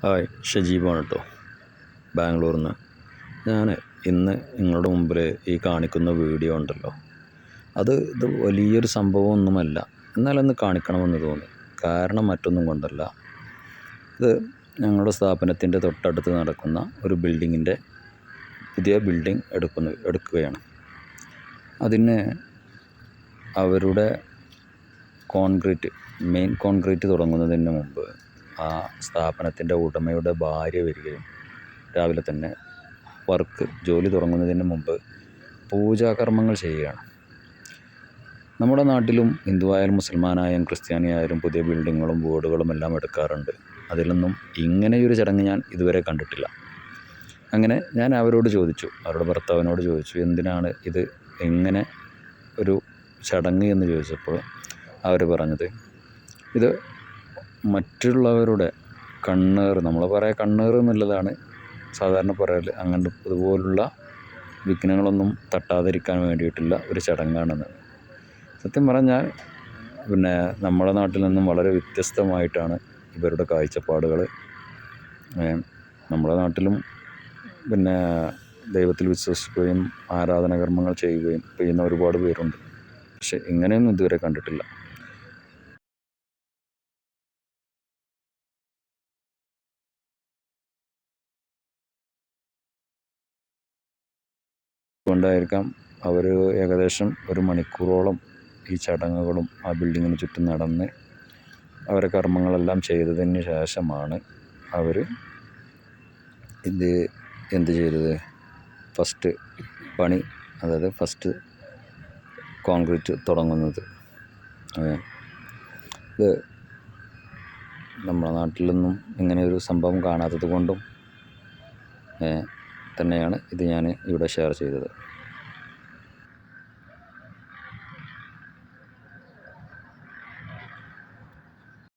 Hi, ഷജീബാണ് കേട്ടോ, ബാംഗ്ലൂരിൽ നിന്ന്. ഞാൻ ഇന്ന് നിങ്ങളുടെ മുമ്പിൽ ഈ കാണിക്കുന്ന വീഡിയോ ഉണ്ടല്ലോ, ഇത് വലിയൊരു സംഭവമൊന്നുമല്ല, എന്നാലൊന്ന് കാണിക്കണമെന്ന് തോന്നി. കാരണം മറ്റൊന്നും കൊണ്ടല്ല, ഇത് ഞങ്ങളുടെ സ്ഥാപനത്തിൻ്റെ തൊട്ടടുത്ത് നടക്കുന്ന ഒരു ബിൽഡിങ്ങിൻ്റെ പുതിയ ബിൽഡിംഗ് എടുക്കുകയാണ്. അതിന് അവരുടെ മെയിൻ കോൺക്രീറ്റ് തുടങ്ങുന്നതിന് മുമ്പ് ആ സ്ഥാപനത്തിൻ്റെ ഉടമയുടെ ഭാര്യ വരികയും രാവിലെ തന്നെ ജോലി തുടങ്ങുന്നതിന് മുമ്പ് പൂജാകർമ്മങ്ങൾ ചെയ്യുകയാണ്. നമ്മുടെ നാട്ടിലും ഹിന്ദുവായാലും മുസൽമാനായാലും ക്രിസ്ത്യാനിയായാലും പുതിയ ബിൽഡിങ്ങുകളും ബോർഡുകളും എല്ലാം എടുക്കാറുണ്ട്. അതിലൊന്നും ഇങ്ങനെയൊരു ചടങ്ങ് ഞാൻ ഇതുവരെ കണ്ടിട്ടില്ല. അങ്ങനെ ഞാൻ അവരുടെ ഭർത്താവിനോട് ചോദിച്ചു, എന്തിനാണ് ഇത് എങ്ങനെ ഒരു ചടങ്ങ് എന്ന് ചോദിച്ചപ്പോൾ അവർ പറഞ്ഞത്, ഇത് മറ്റുള്ളവരുടെ നമ്മൾ കണ്ണേറ് എന്നുള്ളതാണ് സാധാരണ പറയൽ. അങ്ങനെ ഇതുപോലുള്ള വിഘ്നങ്ങളൊന്നും തട്ടാതിരിക്കാൻ വേണ്ടിയിട്ടുള്ള ഒരു ചടങ്ങാണെന്ന്. സത്യം പറഞ്ഞാൽ നമ്മുടെ നാട്ടിൽ നിന്നും വളരെ വ്യത്യസ്തമായിട്ടാണ് ഇവരുടെ കാഴ്ചപ്പാടുകൾ. നമ്മുടെ നാട്ടിലും ദൈവത്തിൽ വിശ്വസിക്കുകയും ആരാധനാകർമ്മങ്ങൾ ചെയ്യുന്ന ഒരുപാട് പേരുണ്ട്. പക്ഷെ ഇങ്ങനെയൊന്നും ഇതുവരെ കണ്ടിട്ടില്ല. അതുകൊണ്ടായിരിക്കാം അവർ ഏകദേശം 1 മണിക്കൂറോളം ഈ ചടങ്ങുകളും ആ ബിൽഡിങ്ങിന് ചുറ്റും നടന്ന് അവരെ കർമ്മങ്ങളെല്ലാം ചെയ്തതിന് ശേഷമാണ് അവർ എന്ത് ചെയ്തത്, ഫസ്റ്റ് കോൺക്രീറ്റ് തുടങ്ങുന്നത്. ഇത് നമ്മുടെ നാട്ടിലൊന്നും ഇങ്ങനെയൊരു സംഭവം കാണാത്തത് കൊണ്ടും തന്നെയാണ് ഇത് ഞാൻ ഇവിടെ ഷെയർ ചെയ്തത്.